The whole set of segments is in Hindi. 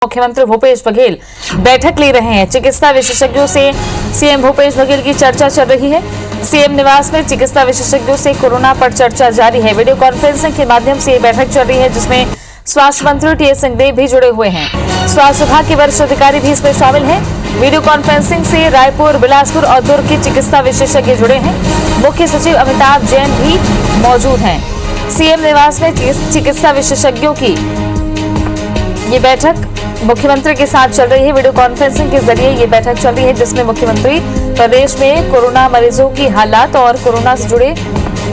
मुख्यमंत्री भूपेश बघेल बैठक ले रहे हैं। चिकित्सा विशेषज्ञों से सीएम भूपेश बघेल की चर्चा चल रही है। सीएम निवास में चिकित्सा विशेषज्ञों से कोरोना पर चर्चा जारी है। वीडियो कॉन्फ्रेंसिंग के माध्यम से ये बैठक चल रही है, जिसमें स्वास्थ्य मंत्री टी.एस. सिंहदेव भी जुड़े हुए हैं। स्वास्थ्य विभाग के वरिष्ठ अधिकारी भी इसमें शामिल हैं। वीडियो कॉन्फ्रेंसिंग से रायपुर, बिलासपुर और दुर्ग के चिकित्सा विशेषज्ञ जुड़े हैं। मुख्य सचिव अमिताभ जैन भी मौजूद हैं। सीएम निवास में चिकित्सा विशेषज्ञों की ये बैठक मुख्यमंत्री के साथ चल रही है। वीडियो कॉन्फ्रेंसिंग के जरिए ये बैठक चल रही है, जिसमें मुख्यमंत्री प्रदेश में कोरोना मरीजों की हालात और कोरोना से जुड़े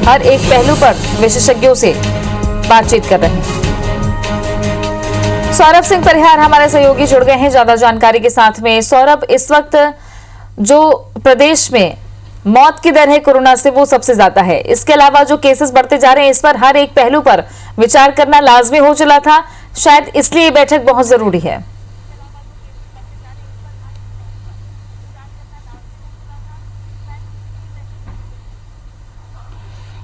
हर एक पहलू पर विशेषज्ञों से बातचीत कर रहे हैं। सौरभ सिंह परिहार हमारे सहयोगी जुड़ गए हैं ज्यादा जानकारी के साथ में। सौरभ, इस वक्त जो प्रदेश में मौत की दर है कोरोना से, वो सबसे ज्यादा है। इसके अलावा जो केसेस बढ़ते जा रहे हैं, इस पर हर एक पहलू पर विचार करना लाजमी हो चला था। शायद इसलिए ये बैठक बहुत जरूरी है।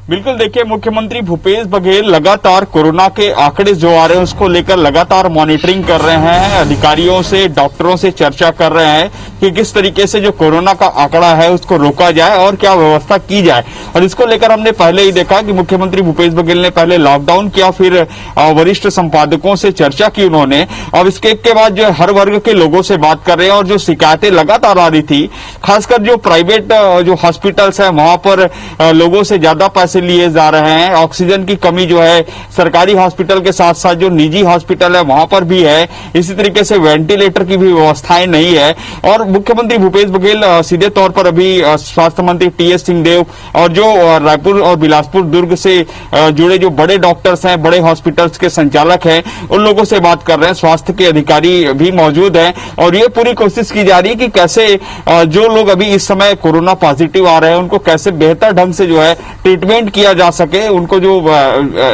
बिल्कुल, देखिए, मुख्यमंत्री भूपेश बघेल लगातार कोरोना के आंकड़े जो आ रहे हैं उसको लेकर लगातार मॉनिटरिंग कर रहे हैं। अधिकारियों से, डॉक्टरों से चर्चा कर रहे हैं कि किस तरीके से जो कोरोना का आंकड़ा है उसको रोका जाए और क्या व्यवस्था की जाए। और इसको लेकर हमने पहले ही देखा कि मुख्यमंत्री भूपेश बघेल ने पहले लॉकडाउन किया, फिर वरिष्ठ संपादकों से चर्चा की उन्होंने। अब इसके बाद जो हर वर्ग के लोगों से बात कर रहे हैं और जो शिकायतें लगातार आ रही थी, खासकर जो प्राइवेट जो हॉस्पिटल्स है वहां पर लोगों से ज्यादा पैसे लिए जा रहे हैं। ऑक्सीजन की कमी जो है सरकारी हॉस्पिटल के साथ साथ जो निजी हॉस्पिटल है वहां पर भी है। इसी तरीके से वेंटिलेटर की भी व्यवस्थाएं नहीं है। और मुख्यमंत्री भूपेश बघेल सीधे तौर पर अभी स्वास्थ्य मंत्री टी.एस. सिंहदेव और जो रायपुर और बिलासपुर, दुर्ग से जुड़े जो बड़े डॉक्टर्स हैं, बड़े हॉस्पिटल्स के संचालक हैं, उन लोगों से बात कर रहे हैं। स्वास्थ्य के अधिकारी भी मौजूद हैं और ये पूरी कोशिश की जा रही है कि कैसे जो लोग अभी इस समय कोरोना पॉजिटिव आ रहे हैं उनको कैसे बेहतर ढंग से जो है ट्रीटमेंट किया जा सके। उनको जो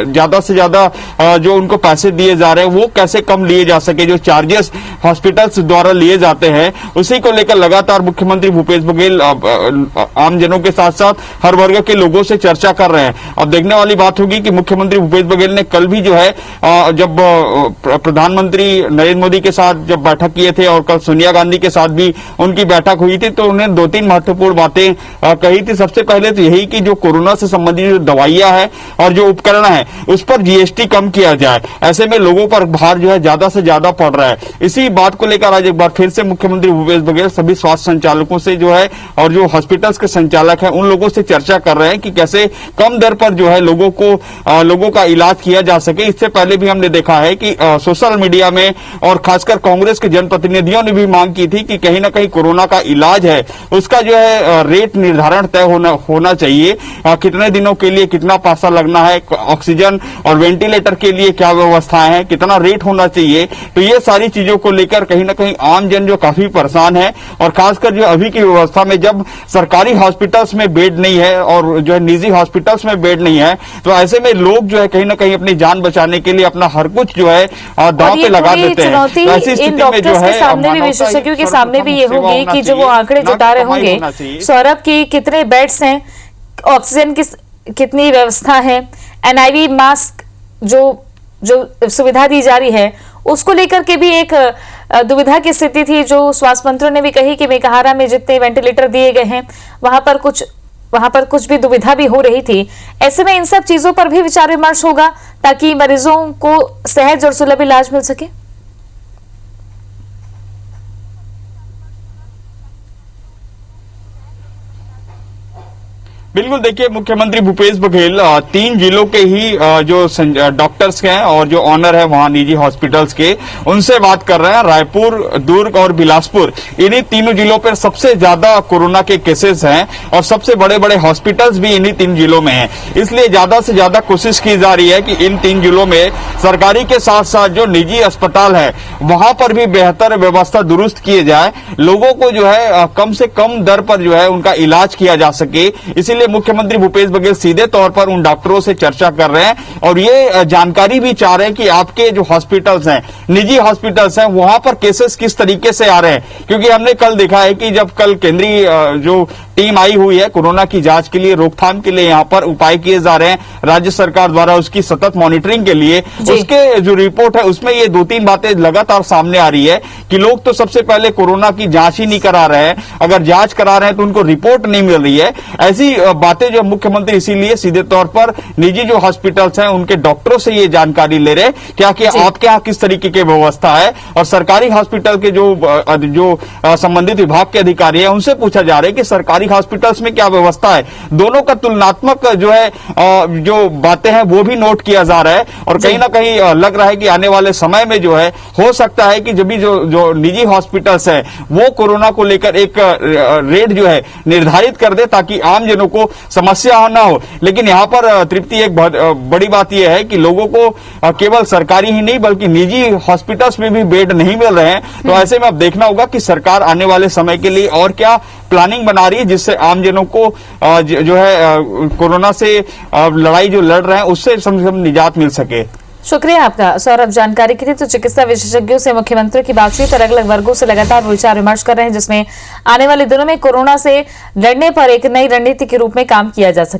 ज्यादा से ज्यादा जो उनको पैसे दिए जा रहे हैं वो कैसे कम लिए जा सके, जो चार्जेस हॉस्पिटल्स द्वारा लिए जाते हैं, उसी को लेकर लगातार मुख्यमंत्री भूपेश बघेल आमजनों के साथ साथ हर वर्ग के लोगों से चर्चा कर रहे हैं। अब देखने वाली बात होगी कि मुख्यमंत्री भूपेश बघेल ने कल भी जो है जब प्रधानमंत्री नरेंद्र मोदी के साथ जब बैठक किए थे और कल सोनिया गांधी के साथ भी उनकी बैठक हुई थी, तो उन्होंने 2-3 महत्वपूर्ण बातें कही थी। सबसे पहले तो यही कि जो कोरोना से संबंधित जो दवाइयां हैं और जो उपकरण है उस पर जीएसटी कम किया जाए। ऐसे में लोगों पर भार जो है ज्यादा से ज्यादा पड़ रहा है। इसी बात को लेकर आज एक बार फिर से मुख्यमंत्री भूपेश बघेल सभी स्वास्थ्य संचालकों से जो है और जो हॉस्पिटल्स के संचालक हैं उन लोगों से चर्चा कर रहे हैं कि कैसे कम दर पर जो है लोगों का इलाज किया जा सके। इससे पहले भी हमने देखा है कि सोशल मीडिया में और खासकर कांग्रेस के जनप्रतिनिधियों ने भी मांग की थी कि कहीं ना कहीं कोरोना का इलाज है उसका जो है रेट निर्धारण तय होना चाहिए। कितने दिनों के लिए कितना पैसा लगना है, ऑक्सीजन और वेंटिलेटर के लिए क्या व्यवस्थाएं हैं, कितना रेट होना चाहिए। तो ये सारी चीजों को लेकर कहीं ना कहीं आम जन जो काफी परेशान है और खासकर जो अभी की व्यवस्था में जब सरकारी हॉस्पिटल्स में बेड नहीं है और जो है निजी हॉस्पिटल्स में बेड नहीं है, तो ऐसे में लोग जो है कहीं ना कहीं अपनी जान बचाने के लिए अपना हर कुछ जो है दांव पे लगा देते हैं। ऐसी स्थिति में जो है सामने भी विशेषज्ञों के सामने भी ये होगी कि जो वो आंकड़े जुटा रहे होंगे सौरभ की कितने बेड्स हैं, ऑक्सीजन की कितनी व्यवस्था है, एनआईवी मास्क जो सुविधा दी जा रही है उसको लेकर के भी एक दुविधा की स्थिति थी। जो स्वास्थ्य मंत्री ने भी कही कि मेकाहारा में जितने वेंटिलेटर दिए गए हैं वहां पर कुछ भी दुविधा भी हो रही थी। ऐसे में इन सब चीजों पर भी विचार विमर्श होगा ताकि मरीजों को सहज और सुलभ इलाज मिल सके। बिल्कुल, देखिए, मुख्यमंत्री भूपेश बघेल 3 जिलों के ही जो डॉक्टर्स हैं और जो ऑनर है वहां निजी हॉस्पिटल्स के, उनसे बात कर रहे हैं। रायपुर, दुर्ग और बिलासपुर, इन्हीं तीनों जिलों पर सबसे ज्यादा कोरोना के केसेस हैं और सबसे बड़े बड़े हॉस्पिटल्स भी इन्हीं 3 जिलों में हैं। इसलिए ज्यादा से ज्यादा कोशिश की जा रही है कि इन 3 जिलों में सरकारी के साथ साथ जो निजी अस्पताल है वहां पर भी बेहतर व्यवस्था दुरुस्त किए जाए, लोगों को जो है कम से कम दर पर जो है उनका इलाज किया जा सके। इसीलिए मुख्यमंत्री भूपेश बघेल सीधे तौर पर उन डॉक्टरों से चर्चा कर रहे हैं और ये जानकारी भी चाह रहे हैं कि आपके जो हॉस्पिटल्स हैं, निजी हॉस्पिटल्स हैं, वहां पर केसेस किस तरीके से आ रहे हैं। क्योंकि हमने कल देखा है कि जब कल केंद्रीय जो टीम आई हुई है कोरोना की जांच के लिए, रोकथाम के लिए यहाँ पर उपाय किए जा रहे हैं राज्य सरकार द्वारा, उसकी सतत मॉनिटरिंग के लिए। उसके जो रिपोर्ट है उसमें ये 2-3 बातें लगातार सामने आ रही है कि लोग तो सबसे पहले कोरोना की जांच ही नहीं करा रहे हैं, अगर जांच करा रहे हैं तो उनको रिपोर्ट नहीं मिल रही है। ऐसी बातें जो मुख्यमंत्री इसीलिए सीधे तौर पर निजी जो हॉस्पिटल्स हैं उनके डॉक्टरों से ये जानकारी ले रहे हैं क्या कि आपके यहाँ किस तरीके की व्यवस्था है, और सरकारी हॉस्पिटल के जो संबंधित विभाग के अधिकारी हैं उनसे पूछा जा रहा है कि सरकारी हॉस्पिटल्स में क्या व्यवस्था है। दोनों का तुलनात्मक जो है जो बातें हैं वो भी नोट किया जा रहा है, और कहीं ना कहीं लग रहा है कि आने वाले समय में जो है हो सकता है कि जब भी जो निजी हॉस्पिटल्स है वो कोरोना को लेकर एक रेट जो है निर्धारित कर दे ताकि आम जनों को समस्या ना हो। लेकिन यहाँ पर तृप्ति एक बहुत बड़ी बात यह है कि लोगों को केवल सरकारी ही नहीं बल्कि निजी हॉस्पिटल्स में भी बेड नहीं मिल रहे हैं। तो ऐसे में अब देखना होगा कि सरकार आने वाले समय के लिए और क्या प्लानिंग बना रही है जिससे आम जनों को जो है कोरोना से लड़ाई जो लड़ रहे हैं उससे निजात मिल सके। शुक्रिया आपका सौरभ जानकारी के लिए। तो चिकित्सा विशेषज्ञों से मुख्यमंत्री की बातचीत अलग अलग वर्गों से लगातार विचार विमर्श कर रहे हैं जिसमें आने वाले दिनों में कोरोना से लड़ने पर एक नई रणनीति के रूप में काम किया जा सके।